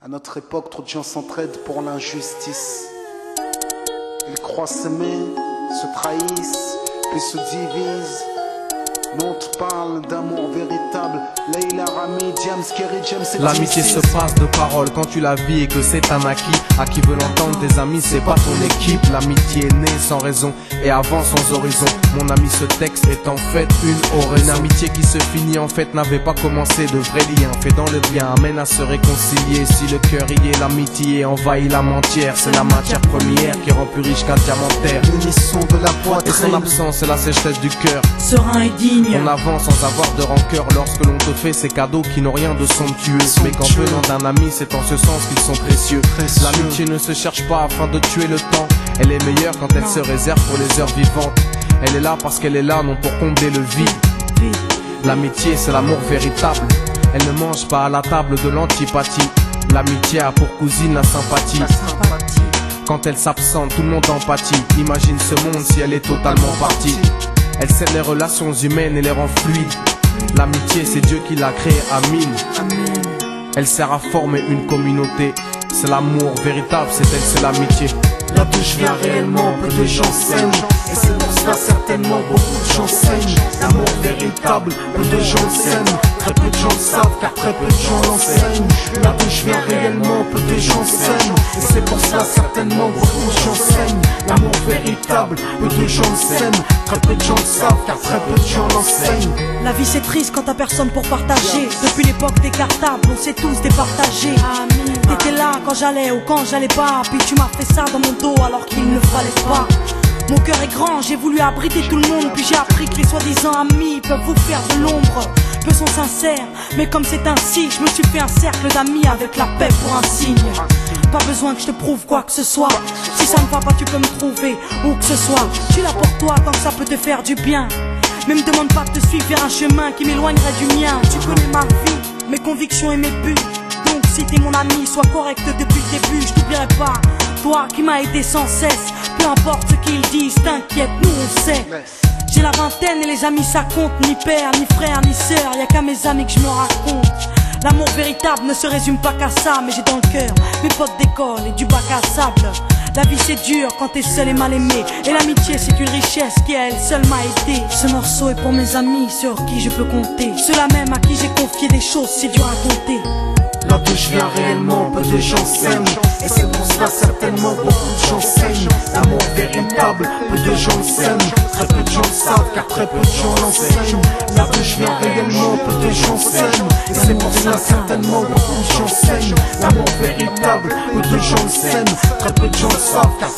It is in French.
À notre époque, trop de gens s'entraident pour l'injustice. Ils croient s'aimer, se trahissent, puis se divisent. Nous on te parle d'amour véritable. Leila, Rami, James, Kerry, James et l'amitié se passe de paroles quand tu la vis et que c'est un acquis. À qui veut l'entendre, tes amis, c'est pas ton équipe. L'amitié est née sans raison et avance sans horizon. Mon ami, ce texte est en fait une oraison. Une amitié qui se finit en fait n'avait pas commencé. De vrais liens faits dans le bien amènent à se réconcilier. Si le cœur y est, l'amitié envahit l'âme entière. C'est la matière première qui rend plus riche qu'un diamantaire. L'unisson de la poitrine et son absence, c'est la sécheresse du cœur. Serein et digne. On avance sans avoir de rancœur lorsque l'on te fait ces cadeaux qui n'ont rien de somptueux. Mais qu'en venant d'un ami, c'est en ce sens qu'ils sont précieux. L'amitié ne se cherche pas afin de tuer le temps. Elle est meilleure quand elle se réserve pour les heures vivantes. Elle est là parce qu'elle est là, non pour combler le vide. L'amitié, c'est l'amour véritable. Elle ne mange pas à la table de l'antipathie. L'amitié a pour cousine la sympathie. Quand elle s'absente, tout le monde empathie. Imagine ce monde si elle est totalement partie. Elle scelle les relations humaines et les rend fluides. L'amitié, c'est Dieu qui l'a créée, Amin. Elle sert à former une communauté. C'est l'amour véritable, c'est elle, c'est l'amitié. Là d'où je viens réellement, peu de gens s'aiment. Et c'est pour cela certainement beaucoup de gens saignent. L'amour véritable, peu de gens s'aiment. Très peu de gens le savent car très peu de gens l'enseignent. Là d'où je viens réellement, peu de gens s'aiment. Et c'est pour cela certainement beaucoup de gens saignent. L'amour véritable, peu de gens s'aiment. Très peu de gens le savent car très peu de gens l'enseignent. La vie c'est triste quand t'as personne pour partager. Depuis l'époque des cartables, on s'est tous départagés. T'étais là quand j'allais ou quand j'allais pas. Puis tu m'as fait ça dans mon dos alors qu'il ne fallait pas. Mon cœur est grand, j'ai voulu abriter tout le monde. Puis j'ai appris que les soi-disant amis peuvent vous faire de l'ombre. Peu sont sincères, mais comme c'est ainsi, je me suis fait un cercle d'amis avec la paix pour un signe. Pas besoin que je te prouve quoi que ce soit. Si ça ne va pas, tu peux me trouver où que ce soit. Je suis là pour toi tant que ça peut te faire du bien. Mais me demande pas de te suivre vers un chemin qui m'éloignerait du mien. Tu connais ma vie, mes convictions et mes buts. Donc si t'es mon ami, sois correct depuis le début. Je t'oublierai pas, toi qui m'as aidé sans cesse. Peu importe ce qu'ils disent, t'inquiète, nous on sait. J'ai la vingtaine et les amis ça compte. Ni père, ni frère, ni sœur, y'a qu'à mes amis que je me raconte. L'amour véritable ne se résume pas qu'à ça. Mais j'ai dans le cœur mes potes d'école et du bac à sable. La vie c'est dur quand t'es seul et mal aimé. Et l'amitié c'est une richesse qui à elle seule m'a aidé. Ce morceau est pour mes amis sur qui je peux compter. Ceux-là même à qui j'ai confié des choses c'est dur à compter. Là d'où je viens réellement, peu de gens s'aiment. Et c'est pour cela certainement beaucoup de gens saignent. L'amour véritable, peu de gens s'aiment. Très peu de gens le savent car très peu de gens l'enseignent. Là d'où je viens réellement, peu de gens s'aiment. Et c'est pour cela certainement beaucoup de gens saignent. L'amour véritable, peu de gens s'aiment. Très peu de gens le savent car